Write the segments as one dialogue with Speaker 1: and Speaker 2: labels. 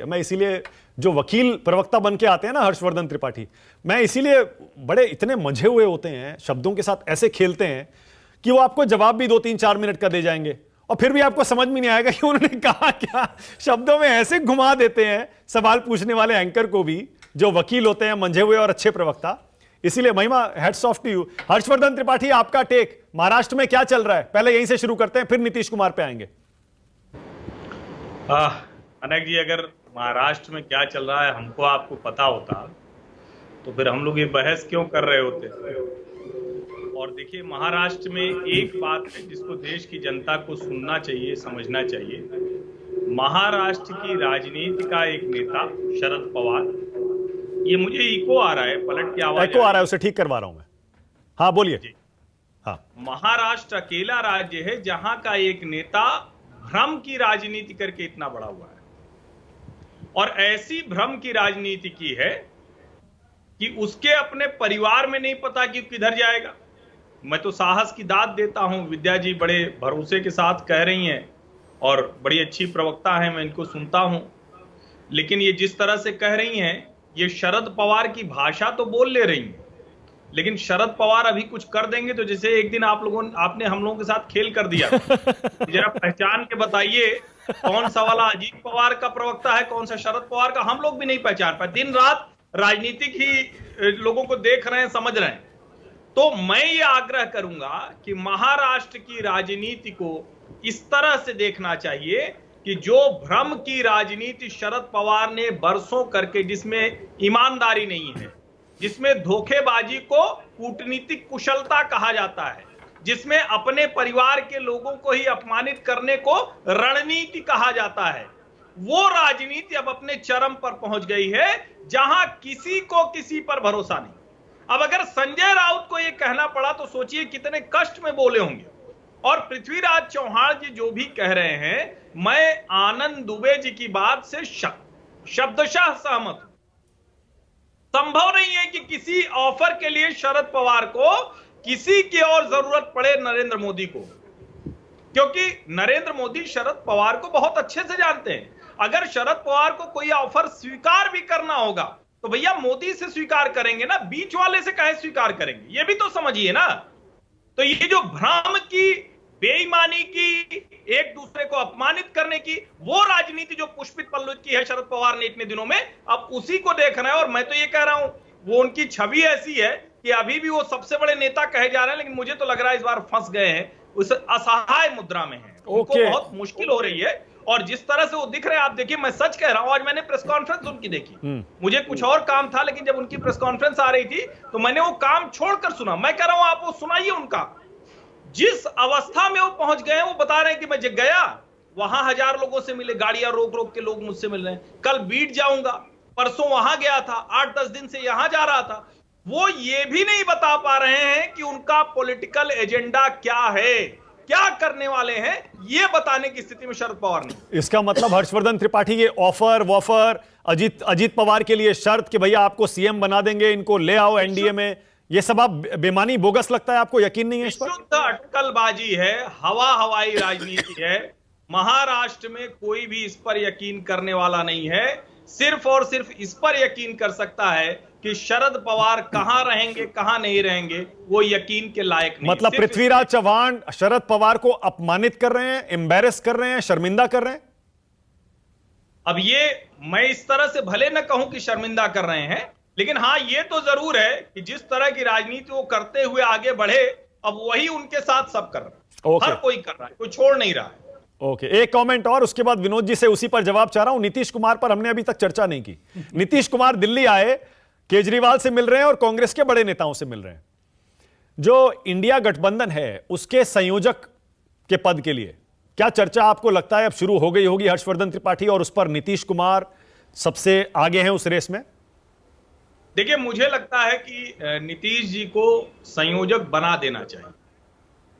Speaker 1: देखिए, मैं इसीलिए जो वकील प्रवक्ता बन के आते हैं ना हर्षवर्धन त्रिपाठी, मैं इसीलिए बड़े इतने मंझे हुए होते हैं, शब्दों के साथ ऐसे खेलते हैं कि वो आपको जवाब भी 2-3-4 मिनट का दे जाएंगे और फिर भी आपको समझ में नहीं आएगा कि उन्होंने कहा क्या। शब्दों में ऐसे घुमा देते हैं सवाल पूछने वाले एंकर को भी, जो वकील होते हैं, मंझे हुए और अच्छे प्रवक्ता। इसीलिए Mahima, hats off to you. Harshvardhan Tripathi, आपका टेक, महाराष्ट्र में क्या चल रहा है? पहले यहीं से शुरू करते हैं, फिर नीतीश कुमार पे आएंगे।
Speaker 2: अनेक जी, अगर महाराष्ट्र में क्या चल रहा है हमको आपको पता होता तो फिर हम लोग ये बहस क्यों कर रहे होते। और देखिए, महाराष्ट्र में एक बात है जिसको देश की जनता को सुनना चाहिए, समझना चाहिए। महाराष्ट्र की राजनीति का एक नेता शरद पवार, ये मुझे इको आ रहा है, पलट की आवाज
Speaker 1: इको आ रहा है, उसे ठीक करवा रहा हूं मैं। हाँ बोलिए। हाँ,
Speaker 2: महाराष्ट्र अकेला राज्य है जहां का एक नेता भ्रम की राजनीति करके इतना बड़ा हुआ है, और ऐसी भ्रम की राजनीति की है कि उसके अपने परिवार में नहीं पता कि किधर जाएगा। मैं तो साहस की दाद देता हूं, विद्या जी बड़े भरोसे के साथ कह रही हैं और बड़ी अच्छी प्रवक्ता हैं, मैं इनको सुनता हूं, लेकिन ये जिस तरह से कह रही हैं, ये शरद पवार की भाषा तो बोल ले रही हैं, लेकिन शरद पवार अभी कुछ कर देंगे तो जैसे एक दिन आपने हम लोगों के साथ खेल कर दिया। जरा पहचान के बताइए कौन सा वाला अजीत पवार का प्रवक्ता है, कौन सा शरद पवार का, हम लोग भी नहीं पहचान पाए। दिन रात राजनीतिक ही लोगों को देख रहे हैं, समझ रहे हैं। तो मैं ये आग्रह करूंगा कि महाराष्ट्र की राजनीति को इस तरह से देखना चाहिए कि जो भ्रम की राजनीति शरद पवार ने बरसों करके, जिसमें ईमानदारी नहीं है, जिसमें धोखेबाजी को कूटनीतिक कुशलता कहा जाता है, जिसमें अपने परिवार के लोगों को ही अपमानित करने को रणनीति कहा जाता है, वो राजनीति अब अपने चरम पर पहुंच गई है, जहां किसी को किसी पर भरोसा नहीं। अब अगर संजय राउत को यह कहना पड़ा तो सोचिए कितने कष्ट में बोले होंगे। और पृथ्वीराज चौहान जी जो भी कह रहे हैं, मैं आनंद दुबे जी की बात से शब्दशः सहमत हूं। संभव नहीं है कि किसी ऑफर के लिए शरद पवार को किसी की और जरूरत पड़े नरेंद्र मोदी को, क्योंकि नरेंद्र मोदी शरद पवार को बहुत अच्छे से जानते हैं। अगर शरद पवार को कोई ऑफर स्वीकार भी करना होगा तो भैया मोदी से स्वीकार करेंगे ना, बीच वाले से काहे स्वीकार करेंगे, ये भी तो समझिए ना। तो ये जो भ्रम की, बेईमानी की, एक दूसरे को अपमानित करने की वो राजनीति जो पुष्पित पल्लवित की है शरद पवार ने इतने दिनों में, अब उसी को देखना है। और मैं तो ये कह रहा हूं, वो उनकी छवि ऐसी है कि अभी भी वो सबसे बड़े नेता कहे जा रहे हैं, लेकिन मुझे तो लग रहा है इस बार फंस गए हैं, उस असहाय मुद्रा में है, उनको बहुत मुश्किल हो रही है। और जिस तरह से वो दिख रहे हैं, आप देखिए, मैं सच कह रहा हूं, आज मैंने प्रेस कॉन्फ्रेंस उनकी देखी, मुझे कुछ और काम था, लेकिन जब उनकी प्रेस कॉन्फ्रेंस आ रही थी तो मैंने वो काम छोड़कर सुना। मैं कह रहा हूं, आप वो सुनाइए, उनका जिस अवस्था में वो पहुंच गए हैं, वो बता रहे हैं कि मैं जब गया वहां 1000 लोगों से मिले, गाड़ियां रोक रोक के लोग मुझसे मिल रहे हैं, कल बीट जाऊंगा, परसों वहां गया था, 8-10 दिन से यहां जा रहा था। वो ये भी नहीं बता पा रहे हैं कि उनका पॉलिटिकल एजेंडा क्या है, क्या करने वाले हैं, ये बताने की स्थिति में शरद पवार नहीं।
Speaker 1: इसका मतलब हर्षवर्धन त्रिपाठी, ये ऑफर वॉफर, अजीत पवार के लिए शर्त कि भैया आपको सीएम बना देंगे, इनको ले आओ एनडीए में, ये सब आप बेमानी बोगस लगता है आपको? यकीन नहीं है इस पर?
Speaker 2: शुद्ध अटकलबाजी है, हवाई राजनीति है। महाराष्ट्र में कोई भी इस पर यकीन करने वाला नहीं है। सिर्फ और सिर्फ इस पर यकीन कर सकता है कि शरद पवार कहां रहेंगे, कहां नहीं रहेंगे, वो यकीन के लायक नहीं।
Speaker 1: मतलब पृथ्वीराज चौहान शरद पवार को अपमानित कर रहे हैं, एम्बेरस कर रहे हैं, शर्मिंदा कर रहे हैं।
Speaker 2: अब ये मैं इस तरह से भले न कहूं कि शर्मिंदा कर रहे हैं, लेकिन हाँ, ये तो जरूर है कि जिस तरह की राजनीति वो करते हुए आगे बढ़े, अब वही उनके साथ सब कर रहे हैं। हर कोई कर रहा है, कोई छोड़ नहीं रहा है।
Speaker 1: ओके, एक कमेंट और, उसके बाद विनोद जी से उसी पर जवाब चाह रहा हूं। नीतीश कुमार पर हमने अभी तक चर्चा नहीं की। नीतीश कुमार दिल्ली आए, केजरीवाल से मिल रहे हैं और कांग्रेस के बड़े नेताओं से मिल रहे हैं। जो इंडिया गठबंधन है उसके संयोजक के पद के लिए क्या चर्चा आपको लगता है अब शुरू हो गई होगी हर्षवर्धन त्रिपाठी, और उस पर नीतीश कुमार सबसे आगे हैं उस रेस में?
Speaker 2: देखिए, मुझे लगता है कि नीतीश जी को संयोजक बना देना चाहिए।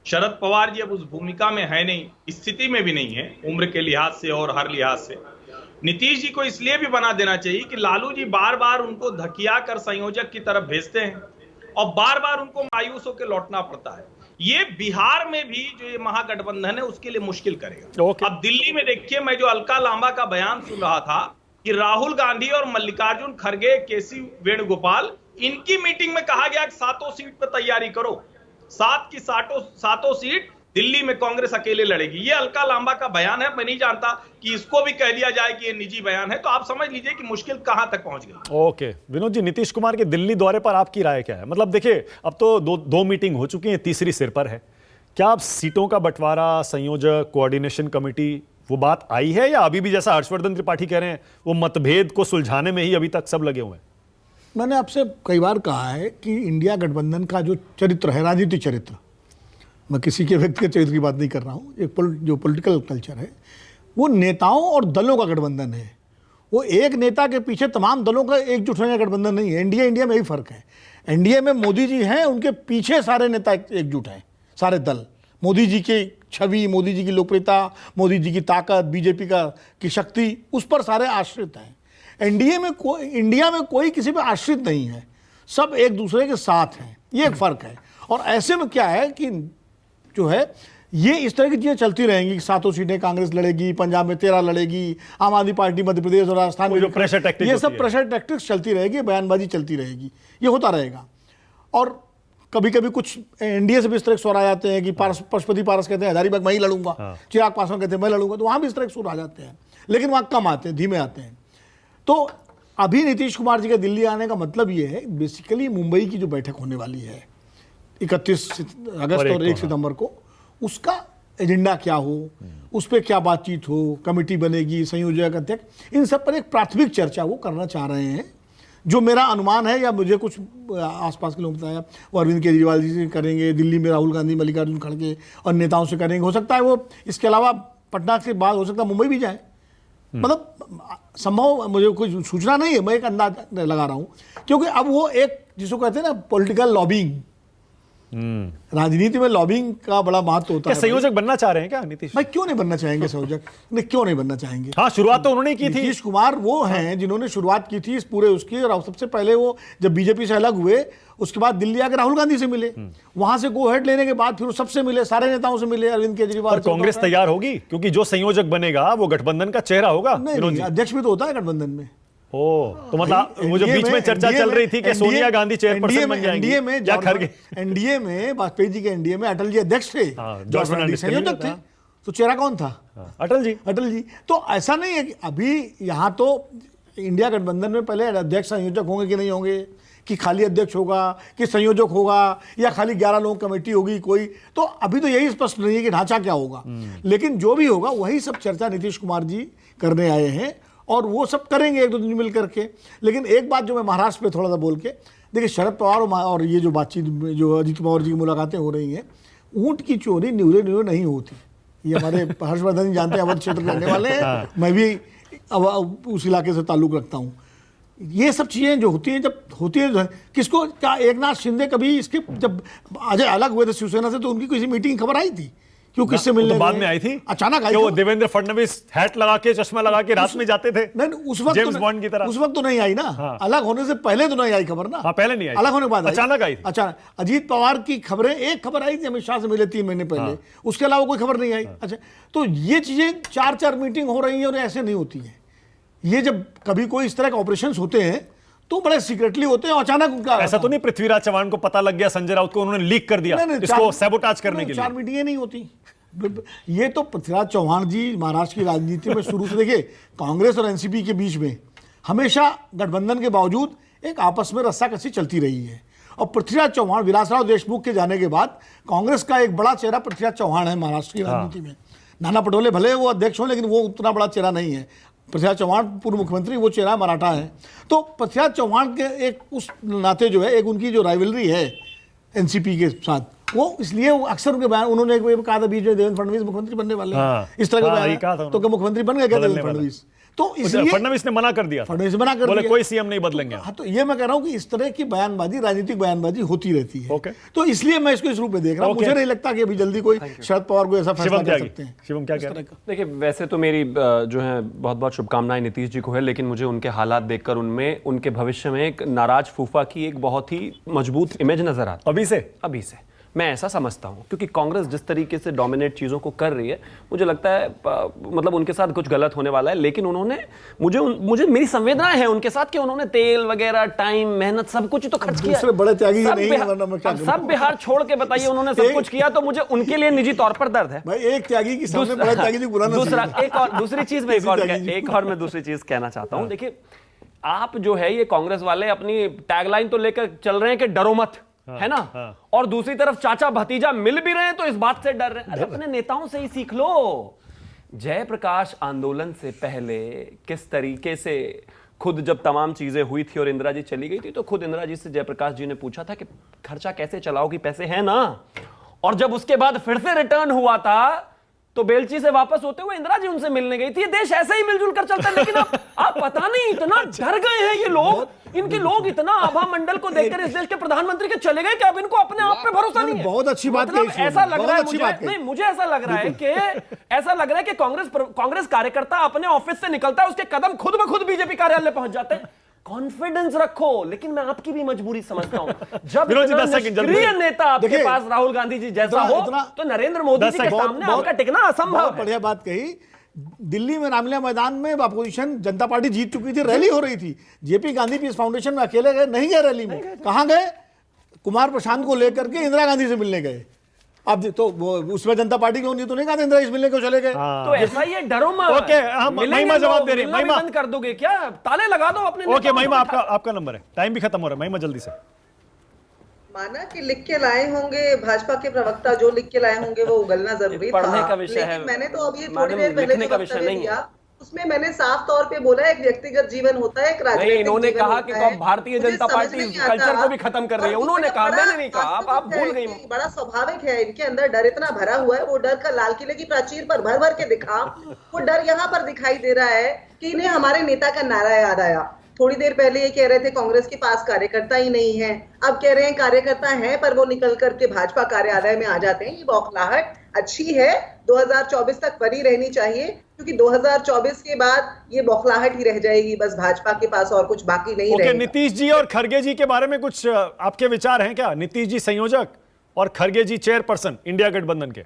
Speaker 2: शरद पवार जी अब उस भूमिका में है नहीं, स्थिति में भी नहीं है, उम्र के लिहाज से और हर लिहाज से। नीतीश जी को इसलिए भी बना देना चाहिए कि लालू जी बार बार उनको धकिया कर संयोजक की तरफ भेजते हैं और बार बार उनको मायूस होकर लौटना पड़ता है। ये बिहार में भी जो ये महागठबंधन है उसके लिए मुश्किल करेगा। अब दिल्ली में देखिए, मैं जो अलका लांबा का बयान सुन रहा था, कि राहुल गांधी और मल्लिकार्जुन खड़गे, केसी वेणुगोपाल, इनकी मीटिंग में कहा गया कि सातों सीट पर तैयारी करो, 7 की सातों सीट दिल्ली में कांग्रेस अकेले लड़ेगी। ये अलका लांबा का बयान है। मैं नहीं जानता कि इसको भी कह दिया जाए कि ये निजी बयान है, तो आप समझ लीजिए कि मुश्किल कहां तक पहुंच गई।
Speaker 1: ओके विनोद जी, नीतीश कुमार के दिल्ली दौरे पर आपकी राय क्या है? मतलब देखिए, अब तो दो मीटिंग हो चुकी है, तीसरी सिर पर है। क्या आप सीटों का बंटवारा, संयोजक, कोऑर्डिनेशन कमेटी, वो बात आई है, या अभी भी जैसा हर्षवर्धन त्रिपाठी कह रहे हैं वो मतभेद को सुलझाने में ही अभी तक सब लगे हुए हैं?
Speaker 3: मैंने आपसे कई बार कहा है कि इंडिया गठबंधन का जो चरित्र है, राजनीतिक चरित्र, मैं किसी के व्यक्तिगत चरित्र की बात नहीं कर रहा हूँ, जो पॉलिटिकल कल्चर है, वो नेताओं और दलों का गठबंधन है। वो एक नेता के पीछे तमाम दलों का एकजुट होने का गठबंधन नहीं है। एनडीए इंडिया में यही फर्क है। एनडीए में मोदी जी हैं, उनके पीछे सारे नेता एकजुट हैं, सारे दल। मोदी जी की छवि, मोदी जी की लोकप्रियता, मोदी जी की ताकत, बीजेपी की शक्ति, उस पर सारे आश्रित हैं। इंडिया में कोई किसी पे आश्रित नहीं है, सब एक दूसरे के साथ हैं। ये एक फर्क है। और ऐसे में क्या है कि जो है ये इस तरह की चीजें चलती रहेंगी। 7 सीटें कांग्रेस लड़ेगी, पंजाब में 13 लड़ेगी, आम आदमी पार्टी मध्य प्रदेश और राजस्थान में
Speaker 1: जो प्रेशर टैक्टिक्स,
Speaker 3: ये सब प्रेशर टैक्टिक्स चलती रहेगी, बयानबाजी चलती रहेगी, ये होता रहेगा। और कभी कभी कुछ एनडीए से भी इस तरह के स्वर आ जाते हैं कि पशुपति पारस कहते हैं हजारीबाग मैं ही लड़ूंगा, चिराग पासवान कहते हैं मैं लड़ूंगा, तो वहां भी इस तरह के सुर आ जाते हैं, लेकिन वहां कम आते हैं, धीमे आते हैं। तो अभी नीतीश कुमार जी के दिल्ली आने का मतलब ये है, बेसिकली मुंबई की जो बैठक होने वाली है 31 अगस्त और 1 सितंबर को, उसका एजेंडा क्या हो, उस पर क्या बातचीत हो, कमेटी बनेगी, संयोजक, अध्यक्ष, इन सब पर एक प्राथमिक चर्चा वो करना चाह रहे हैं। जो मेरा अनुमान है, या मुझे कुछ आसपास के लोग बताया, वो अरविंद केजरीवाल जी से करेंगे, दिल्ली में राहुल गांधी, मल्लिकार्जुन खड़गे और नेताओं से करेंगे। हो सकता है वो इसके अलावा पटना के बाद हो सकता है मुंबई भी जाए। मतलब संभव, मुझे कोई सूचना नहीं है, मैं एक अंदाज लगा रहा हूँ, क्योंकि अब वो एक जिसको कहते हैं ना पॉलिटिकल लॉबिंग, राजनीति में लॉबिंग का बड़ा महत्व होता है।
Speaker 1: संयोजक बनना चाह रहे हैं क्या नीतीश
Speaker 3: भाई? क्यों नहीं बनना चाहेंगे संयोजक? नहीं, क्यों नहीं बनना चाहेंगे?
Speaker 1: हाँ, शुरुआत तो उन्होंने की थी।
Speaker 3: नीतीश कुमार वो हैं जिन्होंने शुरुआत की थी इस पूरे उसकी। और सबसे पहले वो जब बीजेपी से अलग हुए, उसके बाद दिल्ली आकर राहुल गांधी से मिले, वहां से गो हेड लेने के बाद फिर वो सबसे मिले, सारे नेताओं से मिले, अरविंद केजरीवाल।
Speaker 1: कांग्रेस तैयार होगी? क्योंकि जो संयोजक बनेगा वो गठबंधन का चेहरा होगा।
Speaker 3: नहीं, अध्यक्ष भी तो होता है गठबंधन में।
Speaker 1: तो मतलब वो जो बीच में चर्चा चल रही थी कि सोनिया गांधी चेयरपर्सन बन जाएंगी या खड़गे,
Speaker 3: एनडीए में वाजपेयी जी के एनडीए में अटल जी अध्यक्ष थे, जॉर्ज फर्नांडिस संयोजक थे, तो चेहरा कौन था?
Speaker 1: अटल जी।
Speaker 3: तो ऐसा नहीं है कि अभी यहाँ तो इंडिया गठबंधन में पहले अध्यक्ष संयोजक होंगे कि नहीं होंगे, कि खाली अध्यक्ष होगा, कि संयोजक होगा, या खाली 11 लोगों की कमेटी होगी कोई, तो अभी तो यही स्पष्ट नहीं है कि ढांचा क्या होगा। लेकिन जो भी होगा वही सब चर्चा नीतीश कुमार जी करने आए हैं, और वो सब करेंगे 1-2 दिन मिल करके। लेकिन एक बात जो मैं महाराष्ट्र पे थोड़ा सा बोल के, देखिए शरद पवार और ये जो बातचीत, जो अजीत पवार जी की मुलाकातें हो रही हैं, ऊंट की चोरी न्यूरे नहीं होती। ये हमारे हर्षवर्धन जी जानते हैं, अवध क्षेत्र के रहने वाले हैं, मैं भी उस इलाके से ताल्लुक रखता हूँ। ये सब चीज़ें जो होती हैं, जब होती है, किसको क्या एक नाथ शिंदे कभी इसके जब अजय अलग हुए थे शिवसेना से, तो उनकी किसी मीटिंग खबर आई थी? क्यों, किससे मिलने?
Speaker 1: तो बाद में आई थी,
Speaker 3: अचानक आई।
Speaker 1: वो देवेंद्र फडणवीस हैट लगा के, चश्मा लगा के रात में जाते थे।
Speaker 3: नहीं, उस वक्त
Speaker 1: जेम्स बॉन्ड की तरह।
Speaker 3: उस वक्त तो नहीं आई ना।
Speaker 1: हाँ।
Speaker 3: अलग होने से पहले तो नहीं आई खबर ना।
Speaker 1: हाँ, पहले नहीं आई,
Speaker 3: अलग होने के बाद
Speaker 1: अचानक आई थी।
Speaker 3: अचानक अजीत पवार की खबरें, एक खबर आई थी अमित शाह से मिले 3 महीने पहले। हाँ। उसके अलावा कोई खबर नहीं आई। हाँ। अच्छा, तो ये चीजें 4-4 मीटिंग हो रही है और ऐसे नहीं होती है। ये जब कभी कोई इस तरह के ऑपरेशन होते हैं तो बड़े सीक्रेटली होते हैं, अचानक उनका।
Speaker 1: ऐसा तो नहीं पृथ्वीराज चौहान को पता लग गया, संजय राउत को उन्होंने लीक कर दिया इसको सैबोटाज करने के लिए?
Speaker 3: 4 मीटिंगें नहीं होती। ये तो पृथ्वीराज चौहान जी महाराष्ट्र की राजनीति में शुरू से देखिए, कांग्रेस और एनसीपी के बीच में हमेशा गठबंधन के बावजूद एक आपस में रस्साकसी चलती रही है। और पृथ्वीराज चौहान, विलासराव देशमुख के जाने के बाद कांग्रेस का एक बड़ा चेहरा पृथ्वीराज चौहान है महाराष्ट्र की राजनीति में। नाना पटोले भले वो अध्यक्ष हो, लेकिन वो उतना बड़ा चेहरा नहीं है। पृथ्वीराज चौहान पूर्व मुख्यमंत्री, वो चेहरा मराठा है। तो पृथ्वीराज चौहान के एक उस नाते जो है, एक उनकी जो राइवलरी है एनसीपी के साथ, वो इसलिए वो अक्सर उनके बयान, उन्होंने एक कहा था बीच में देवेंद्र फडणवीस मुख्यमंत्री बनने वाले हैं, इस तरह का बयान, तो क्या मुख्यमंत्री बन गए क्या देवेंद्र फडणवीस? तो इसलिए
Speaker 1: फडणवीस ने मना कर दिया,
Speaker 3: फडणवीस मना कर दिया,
Speaker 1: कोई सीएम नहीं बदलेंगे।
Speaker 3: हाँ, तो ये मैं कह रहा हूँ कि इस तरह की बयानबाजी, राजनीतिक बयानबाजी होती रहती है। तो इसलिए मैं इसको इस रूप में देख रहा हूँ। मुझे नहीं लगता कि अभी जल्दी कोई शरद पवार को ऐसा फैसला कर सकते हैं।
Speaker 1: शिवम क्या कह रहे हैं?
Speaker 4: देखिए, वैसे तो मेरी जो है बहुत बहुत शुभकामनाएं नीतीश जी को है, लेकिन मुझे उनके हालात देखकर उनमें, उनके भविष्य में एक नाराज फूफा की एक बहुत ही मजबूत इमेज नजर आती है।
Speaker 1: अभी से
Speaker 4: मैं ऐसा समझता हूं, क्योंकि कांग्रेस जिस तरीके से डोमिनेट चीज़ों को कर रही है, मुझे लगता है मतलब उनके साथ कुछ गलत होने वाला है। लेकिन उन्होंने मुझे मेरी संवेदनाएं हैं उनके साथ कि उन्होंने तेल वगैरह, टाइम, मेहनत, सब कुछ ही तो खर्च किया।
Speaker 3: दूसरे बड़े त्यागी
Speaker 4: सब
Speaker 3: नहीं है, वरना मैं क्या
Speaker 4: अब
Speaker 3: करूं?
Speaker 4: सब बिहार छोड़ के बताइए, उन्होंने सब कुछ किया, तो मुझे उनके लिए निजी तौर पर दर्द है।
Speaker 3: भाई एक त्यागी की सामने बड़ा त्यागी को बुलाना
Speaker 4: दूसरा
Speaker 3: चाहिए।
Speaker 4: एक और दूसरी चीज मैं मैं दूसरी चीज कहना चाहता हूं। देखिए, आप जो है ये कांग्रेस वाले अपनी टैगलाइन तो लेकर चल रहे हैं कि डरो मत, है ना, और दूसरी तरफ चाचा भतीजा मिल भी रहे हैं तो इस बात से डर रहे हैं। अरे अपने नेताओं से ही सीख लो। जयप्रकाश आंदोलन से पहले किस तरीके से खुद जब तमाम चीजें हुई थी और इंदिरा जी चली गई थी, तो खुद इंदिरा जी से जयप्रकाश जी ने पूछा था कि खर्चा कैसे चलाओगी, पैसे हैं ना। और जब उसके बाद फिर से रिटर्न हुआ था तो बेलची से वापस होते हुए इंदिरा जी उनसे मिलने गई थी। ये देश ऐसे ही मिलजुल कर चलता है। लेकिन आप पता नहीं इतना डर गए हैं ये लोग, इनके लोग इतना आभा मंडल को देखकर इस देश के प्रधानमंत्री के चले गए कि अब इनको अपने आप पे भरोसा नहीं है।
Speaker 3: बहुत अच्छी बात
Speaker 4: मतलब
Speaker 3: कही,
Speaker 4: ऐसा लग रहा है
Speaker 3: बहुत अच्छी बात कही।
Speaker 4: मुझे ऐसा लग रहा है कि कांग्रेस कार्यकर्ता अपने ऑफिस से निकलता है, उसके कदम खुद ब खुद बीजेपी कार्यालय पहुंच जाते हैं। कॉन्फिडेंस रखो। लेकिन मैं आपकी भी मजबूरी समझता हूं, जब इतना निष्क्रिय नेता आपके पास राहुल गांधी जी जैसा हो, तो नरेंद्र मोदी जी के सामने आपका टिकना असंभव है।
Speaker 3: बढ़िया बात कही। दिल्ली में रामलीला मैदान में अपोजिशन जनता पार्टी जीत चुकी थी, रैली हो रही थी, जेपी गांधी पीस फाउंडेशन में अकेले गए, नहीं गए रैली में। कहां गए? कुमार प्रशांत को लेकर के इंदिरा गांधी से मिलने गए। अब तो वो उसमें जनता पार्टी के होनी तो नहीं कहा इंदिरा इस मिलने को चले गए।
Speaker 4: तो ऐसा ही है, डरो मत।
Speaker 1: ओके, महिमा जवाब दे रही है। महिमा
Speaker 4: बंद कर दोगे क्या? ताले लगा दो अपने।
Speaker 1: ओके महिमा, आपका नंबर है, टाइम भी खत्म हो रहा है। महिमा जल्दी से।
Speaker 5: माना कि लिख के लाए होंगे भाजपा के प्रवक्ता, जो लिख के लाए होंगे वो उगलना जरूरी था,
Speaker 4: पढ़ने का विषय है।
Speaker 5: लेकिन मैंने तो अभी थोड़ी देर पहले
Speaker 4: लिखने का विषय नहीं है।
Speaker 5: उसमें मैंने साफ तौर पे बोला एक व्यक्तिगत जीवन होता है, एक राजनीतिक
Speaker 4: इन्होंने
Speaker 5: जीवन
Speaker 4: कहा
Speaker 5: होता
Speaker 4: कि
Speaker 5: है।
Speaker 4: भारतीय
Speaker 5: मुझे
Speaker 4: जनता
Speaker 5: समझ
Speaker 4: पार्टी
Speaker 5: में नहीं आता।
Speaker 4: कल्चर को भी खत्म कर रही है।
Speaker 5: और
Speaker 4: उन्होंने कहा,
Speaker 5: बड़ा
Speaker 4: मैंने नहीं कहा। आप भूल गई।
Speaker 5: बड़ा स्वाभाविक है, इनके अंदर डर इतना भरा हुआ है। वो डर का लाल किले की प्राचीर पर भर भर के दिखा, वो डर यहाँ पर दिखाई दे रहा है कि इन्हें हमारे नेता का नारा याद आया। थोड़ी देर पहले ये कह रहे थे कांग्रेस के पास कार्यकर्ता ही नहीं है, अब कह रहे हैं कार्यकर्ता हैं पर वो निकल करके भाजपा कार्यालय में आ जाते हैं। ये बौखलाहट अच्छी है, 2024 तक बनी रहनी चाहिए, क्योंकि 2024 के बाद ये बौखलाहट ही रह जाएगी बस भाजपा के पास, और कुछ बाकी नहीं रहेगा।
Speaker 1: नीतीश जी और खरगे जी के बारे में कुछ आपके विचार हैं क्या? नीतीश जी संयोजक और खरगे जी चेयरपर्सन इंडिया गठबंधन के।